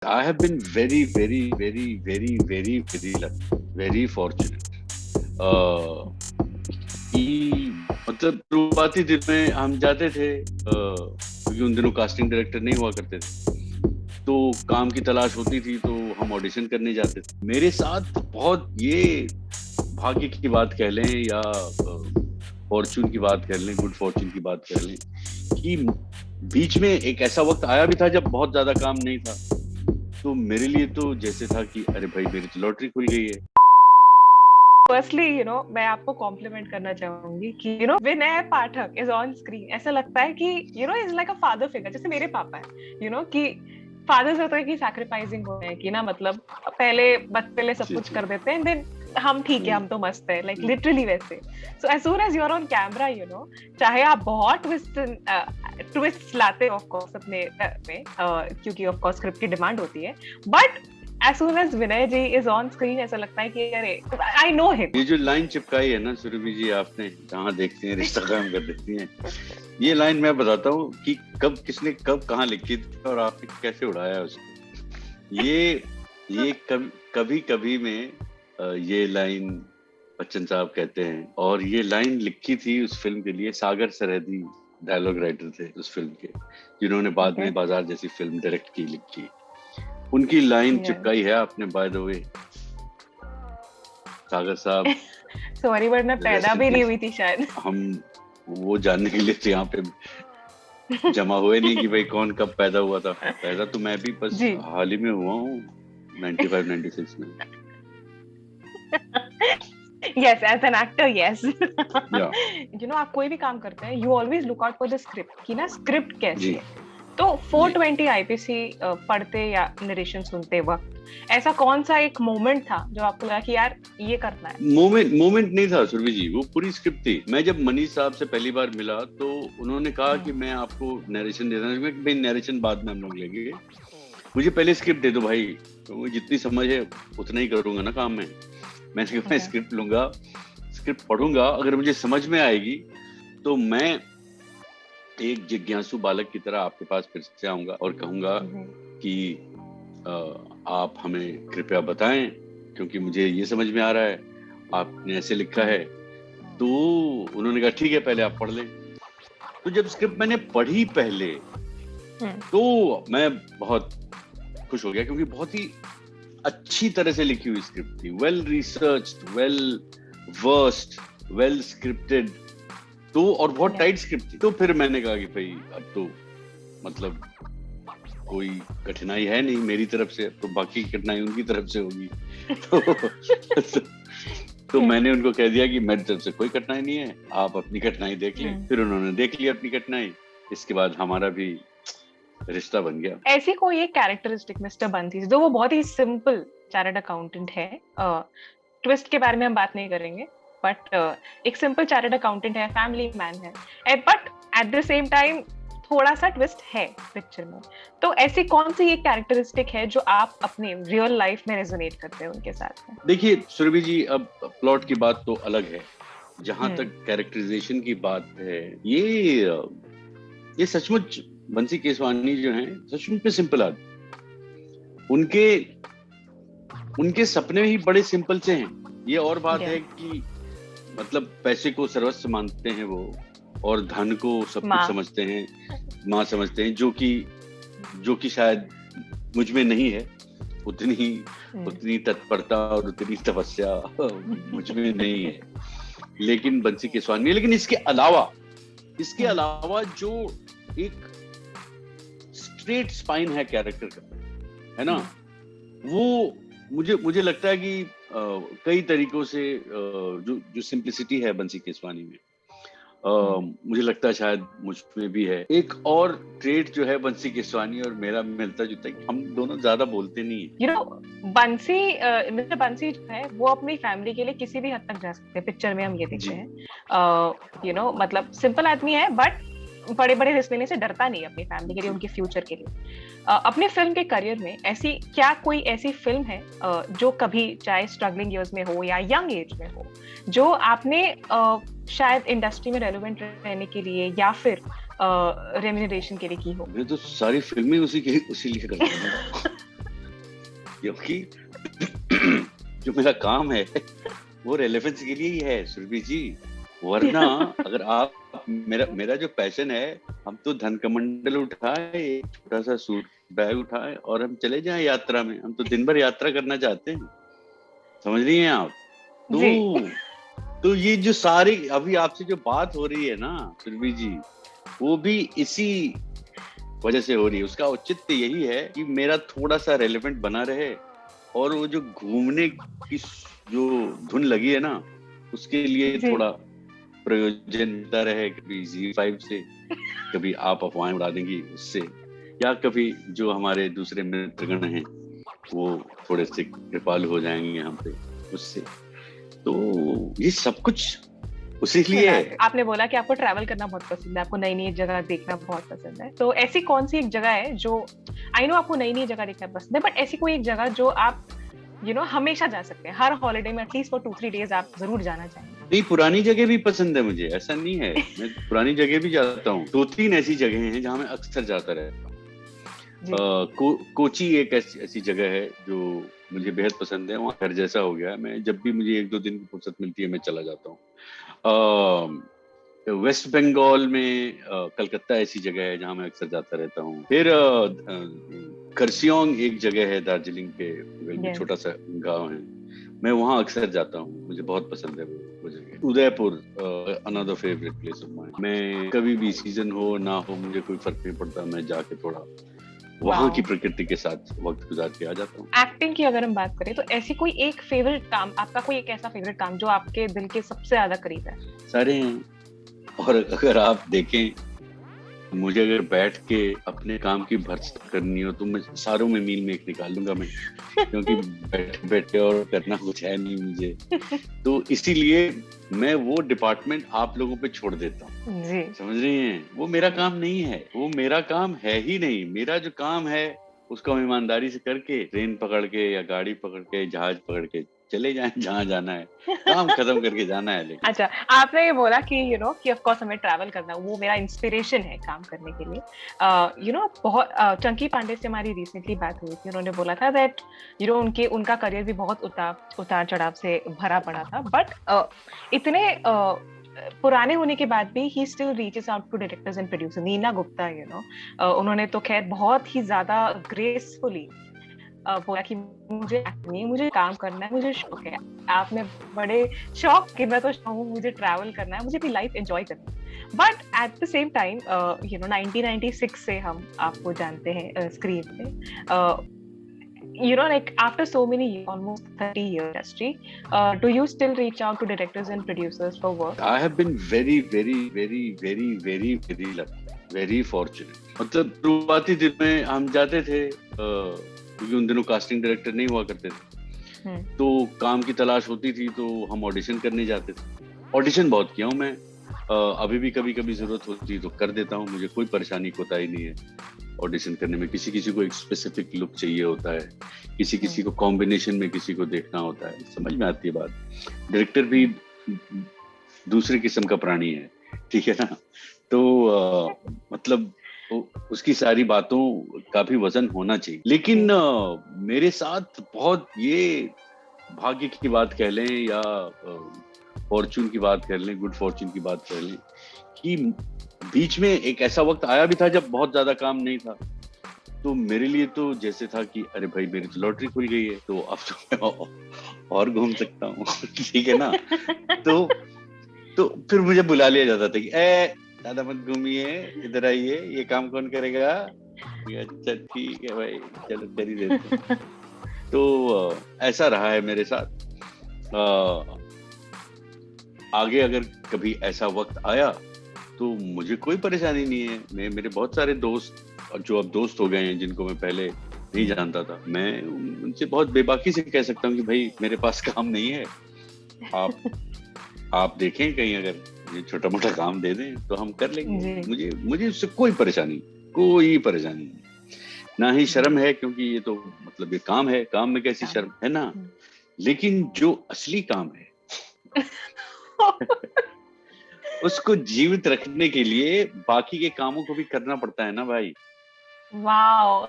I have been very, very, very, very, very, very lucky, very fortunate. कि मतलब शुरुआती दिन में हम जाते थे क्योंकि उन दिनों कास्टिंग डायरेक्टर नहीं हुआ करते थे, तो काम की तलाश होती थी तो हम ऑडिशन करने जाते थे। मेरे साथ बहुत ये भाग्य की बात कह लें या फॉर्चून की बात कर लें, गुड फॉर्चून की बात कर लें कि बीच में एक ऐसा वक्त आया भी था जब बहुत ज्यादा काम नहीं था, तो मेरे लिए तो जैसे था कि अरे भाई मेरी तो लॉटरी खुल गई है। फर्स्टली मैं आपको कॉम्प्लीमेंट करना चाहूंगी कि विनय पाठक इज ऑन स्क्रीन, ऐसा लगता है कि is like a father figure, जैसे मेरे पापा है कि फादर्स होते हैं कि सैक्रिफाइसिंग हो हैं कि ना, मतलब पहले सब कुछ कर देते हैं, देन हम ठीक है, हम तो मस्त है, लाइक लिटरली वैसे। So as soon as you are on camera, चाहे आप बहुत ट्विस्ट लाते हो ऑफ कोर्स अपने में, क्योंकि ऑफ कोर्स स्क्रिप्ट की डिमांड होती है, but as soon as Vinay ji is on screen, ऐसा लगता है कि अरे I know him। ये जो लाइन चिपकाई है ना सुरभि जी आपने, जहाँ देखती हैं रिश्ता कायम कर देती हैं, ये लाइन मैं बताता हूँ कि कब किसने कब कहाँ लिखी थी और आपने कैसे उड़ाया उसको। ये कभी कभी में ये लाइन बच्चन साहब कहते हैं, और ये लाइन लिखी थी उस फिल्म के लिए सागर सरहदी, डायलॉग राइटर थे उस फिल्म के, जिन्होंने बाद में बाजार जैसी फिल्म डायरेक्ट की लिखी। उनकी लाइन चिपकाई है आपने, बाय द वे। सागर साहब सॉरी बट मैं पैदा भी नहीं हुई थी शायद। हम वो जानने के लिए तो यहाँ पे जमा हुए नहीं कि भाई कौन कब पैदा हुआ था। पैदा तो मैं भी बस हाल ही में हुआ हूँ, 95-96 में। Yes, as an actor, yes. आप कोई भी काम करते हैं, you always look out for the script कि ना स्क्रिप्ट कैसी है। तो 420 IPC पढ़ते या नरेशन सुनते वक्त ऐसा कौन सा एक मोमेंट था जो आपको लगा कि यार ये करना है? मोमेंट नहीं था सुरभि जी, वो पूरी स्क्रिप्ट थी। मैं जब मनीष साहब से पहली बार मिला तो उन्होंने कहा कि मैं आपको नरेशन दे रहा हूँ, भाई नरेशन बाद में हम लोग लेंगे, मुझे पहले स्क्रिप्ट दे दो भाई, तो मुझे जितनी समझ है उतना ही करूंगा ना काम में। मैंने कहा मैं स्क्रिप्ट लूंगा, स्क्रिप्ट पढ़ूंगा, अगर मुझे समझ में आएगी तो मैं एक जिज्ञासु बालक की तरह आपके पास फिर से आऊंगा और कहूंगा कि आप हमें कृपया बताएं, क्योंकि मुझे ये समझ में आ रहा है आपने ऐसे लिखा है। तो उन्होंने कहा ठीक है पहले आप पढ़ लें। तो जब स्क्रिप्ट मैंने पढ़ी पहले तो मैं बहुत खुश हो गया, क्योंकि बहुत ही अच्छी तरह से लिखी हुई स्क्रिप्ट थी, well researched, well versed, well scripted, तो और बहुत टाइट स्क्रिप्ट थी। तो फिर मैंने कहा कि भाई अब तो मतलब कोई कठिनाई है नहीं मेरी तरफ से, तो बाकी कठिनाई उनकी तरफ से होगी। तो मैंने उनको कह दिया कि मेरी तरफ से कोई कठिनाई नहीं है, आप अपनी कठिनाई देख लें। फिर उन्होंने देख लिया अपनी कठिनाई, इसके बाद हमारा भी रिश्ता बन गया। ऐसी कोई एक कैरेक्टरिस्टिक मिस्टर बंसी, जो वो बहुत ही सिंपल चार्टर्ड अकाउंटेंट है, ट्विस्ट के बारे में हम बात नहीं करेंगे, बट एक सिंपल चार्टर्ड अकाउंटेंट है, फैमिली मैन है, but at the same time थोड़ा सा ट्विस्ट है पिक्चर में। तो ऐसी कौन सी एक कैरेक्टरिस्टिक है जो आप अपने रियल लाइफ में रेजोनेट करते हैं उनके साथ में? देखिए सुरभि जी, अब प्लॉट की बात तो अलग है, जहां तक कैरेक्टराइजेशन की बात है, ये सचमुच बंसी केसवानी जो हैं सचमुच में सिंपल आदमी, उनके सपने ही बड़े सिंपल से हैं। ये और बात है कि मतलब पैसे को सर्वस्व मानते हैं वो, और धन को सब कुछ समझते हैं, माँ समझते हैं, जो कि शायद मुझ में नहीं है उतनी तत्परता और उतनी तपस्या मुझ में नहीं है, लेकिन बंसी केसवानी में। लेकिन इसके अलावा जो एक स्ट्रेट स्पाइन है कैरेक्टर का, है ना, वो मुझे लगता है कि कई तरीकों से जो सिंप्लिसिटी है बंसी केसवानी में, मुझे लगता है शायद मुझ में भी है। एक और ट्रेट जो है बंसी केसवानी और मेरा मिलता जुलता है, हम दोनों ज्यादा बोलते नहीं है। मिस्टर बंसी जो है वो अपनी फैमिली के लिए किसी भी हद तक जा सकते हैं, पिक्चर में हम ये देखते हैं। मतलब सिंपल आदमी है, बट बड़े बड़े रिस्क लेने से डरता नहीं अपनी फैमिली के लिए, उनके फ्यूचर के लिए। अपने फिल्म के करियर में कोई ऐसी फिल्म है जो कभी, चाहे स्ट्रगलिंग इयर्स में हो या यंग एज में हो, जो आपने शायद इंडस्ट्री में रेलेवेंट रहने के लिए या फिर रेम्यूनरेशन के लिए की हो? मैं तो सारी फिल्में उसी लिए करता हूँ। क्योंकि जो मेरा काम है वो रेलेवेंस के लिए ही है सुरभि जी, वरना अगर आप मेरा मेरा जो पैशन है, हम तो धन कमंडल उठाए, एक छोटा सा सूट बैग उठाए और हम चले जाएं यात्रा में। हम तो दिन भर यात्रा करना चाहते हैं, समझ रही हैं आप? जी। तो ये जो सारी अभी आपसे जो बात हो रही है ना सुरभि जी, वो भी इसी वजह से हो रही है। उसका औचित्य यही है कि मेरा थोड़ा सा रेलेवेंट बना रहे, और वो जो घूमने की जो धुन लगी है ना, उसके लिए जी। थोड़ा प्रयोजन मिलता रहे, कभी Z5 से, कभी आप अफवाहें उड़ा देंगी उससे, या कभी जो हमारे दूसरे मित्रगण हैं वो थोड़े से कृपालु हो जाएंगे हम पे उससे। तो ये सब कुछ उसी के लिए है। आपने बोला कि आपको ट्रैवल करना बहुत पसंद है, आपको नई नई जगह देखना बहुत पसंद है, तो ऐसी कौन सी एक जगह है जो, आई नो आपको नई नई जगह देखना पसंद है, बट ऐसी कोई एक जगह जो आप हमेशा जा सकते हैं, हर हॉलिडे में एटलीस्ट फॉर 2-3 डेज आप जरूर जाना चाहेंगे? नहीं, पुरानी जगह भी पसंद है मुझे, ऐसा नहीं है, मैं पुरानी जगह भी जाता हूँ। 2-3 ऐसी जगह हैं जहाँ मैं अक्सर जाता रहता हूँ। जी। कोची एक ऐसी जगह है जो मुझे बेहद पसंद है। वहाँ घर जैसा हो गया है। मैं जब भी मुझे 1-2 दिन की फुर्सत मिलती है मैं चला जाता हूँ। वेस्ट बंगाल में कलकत्ता ऐसी जगह है जहाँ मैं अक्सर जाता रहता हूँ। फिर करसियोंग एक जगह है दार्जिलिंग के बगल में, छोटा सा गांव है, मैं वहाँ अक्सर जाता हूँ, मुझे बहुत पसंद है वो जगह। Udaipur another favourite place of mine. मैं कभी भी सीजन हो ना हो मुझे कोई फर्क नहीं पड़ता, मैं जाके थोड़ा वहाँ की प्रकृति के साथ वक्त गुजार के आ जाता हूँ। एक्टिंग की अगर हम बात करें तो ऐसी कोई एक फेवरेट काम, आपका कोई एक ऐसा फेवरेट काम जो आपके दिल के सबसे ज्यादा करीब है? सारे हैं, और अगर आप देखें, मुझे अगर बैठ के अपने काम की भरसक करनी हो तो मैं सारों में मील में एक निकाल लूंगा मैं, क्योंकि बैठे बैठे और करना कुछ है नहीं मुझे। तो इसीलिए मैं वो डिपार्टमेंट आप लोगों पे छोड़ देता हूँ जी। समझ रही हैं? वो मेरा काम नहीं है, वो मेरा काम है ही नहीं। मेरा जो काम है उसको हम ईमानदारी से करके ट्रेन पकड़ के या गाड़ी पकड़ के जहाज पकड़ के चले जाएं जहाँ जाना है, काम खत्म करके जाना है। लेकिन अच्छा, आपने ये बोला कि कि ऑफ कोर्स हमें ट्रैवल करना, वो मेरा इंस्पिरेशन है काम करने के लिए। बहुत चंकी पांडे से हमारी रिसेंटली बात हुई थी, उन्होंने बोला था दैट उनका करियर भी बहुत उतार चढ़ाव से भरा पड़ा था, बट इतने पुराने होने के बाद भी ही still reaches out to directors and producer. Neena Gupta उन्होंने तो खैर बहुत ही ज्यादा ग्रेसफुली बोला कि मुझे एक्टिंग नहीं, मुझे काम करना है, मुझे शौक है। आपने बड़े शौक कि मैं तो हूँ, मुझे ट्रैवल करना है, मुझे अपनी लाइफ एंजॉय करना है। But at the same time 1996 से हम आपको जानते हैं स्क्रीन पे। Like after so many years, almost 30 years industry, do you still reach out to directors and producers for work? I have been very, very, very, very, very, very lucky, very fortunate. मतलब शुरुआती दिन में हम जाते थे, क्योंकि उन दिनों कास्टिंग डायरेक्टर नहीं हुआ करते थे, तो काम की तलाश होती थी तो हम ऑडिशन करने जाते थे। ऑडिशन बहुत किया हूँ मैं, अभी भी कभी कभी जरूरत होती है तो कर देता हूँ, मुझे कोई परेशानी कोताही नहीं है ऑडिशन करने में। किसी किसी को एक स्पेसिफिक लुक चाहिए होता है, किसी किसी को कॉम्बिनेशन में किसी को देखना होता है, समझ में आती है बात। डायरेक्टर भी दूसरे किस्म का प्राणी है, ठीक है ना? तो मतलब उसकी सारी बातों का भी वजन होना चाहिए। लेकिन मेरे साथ बहुत, ये भाग्य की बात कह लें या फॉर्चून की बात कर लें, गुड फॉर्चून की बात कर लें, कि बीच में एक ऐसा वक्त आया भी था जब बहुत ज्यादा काम नहीं था, तो मेरे लिए तो जैसे था कि अरे भाई मेरी तो लॉटरी खुल गई है, तो अब तो मैं और घूम सकता हूँ ठीक है ना? तो फिर मुझे बुला लिया जाता था कि ज्यादा मत घूमिए, इधर आइए, ये काम कौन करेगा? अच्छा ठीक है भाई, चलो कर ही देते हैं। तो ऐसा रहा है मेरे साथ। आगे अगर कभी ऐसा वक्त आया तो मुझे कोई परेशानी नहीं है। मेरे बहुत सारे दोस्त जो अब दोस्त हो गए हैं, जिनको मैं पहले नहीं जानता था, मैं उनसे बहुत बेबाकी से कह सकता हूँ कि भाई मेरे पास काम नहीं है, आप देखें कहीं अगर ये छोटा मोटा काम दे दें तो हम कर लेंगे। मुझे उससे कोई परेशानी नहीं, ना ही शर्म है, क्योंकि ये तो मतलब ये काम है, काम में कैसी शर्म है ना? लेकिन जो असली काम है उसको जीवित रखने के लिए बाकी के कामों को भी करना पड़ता है ना भाई। वाओ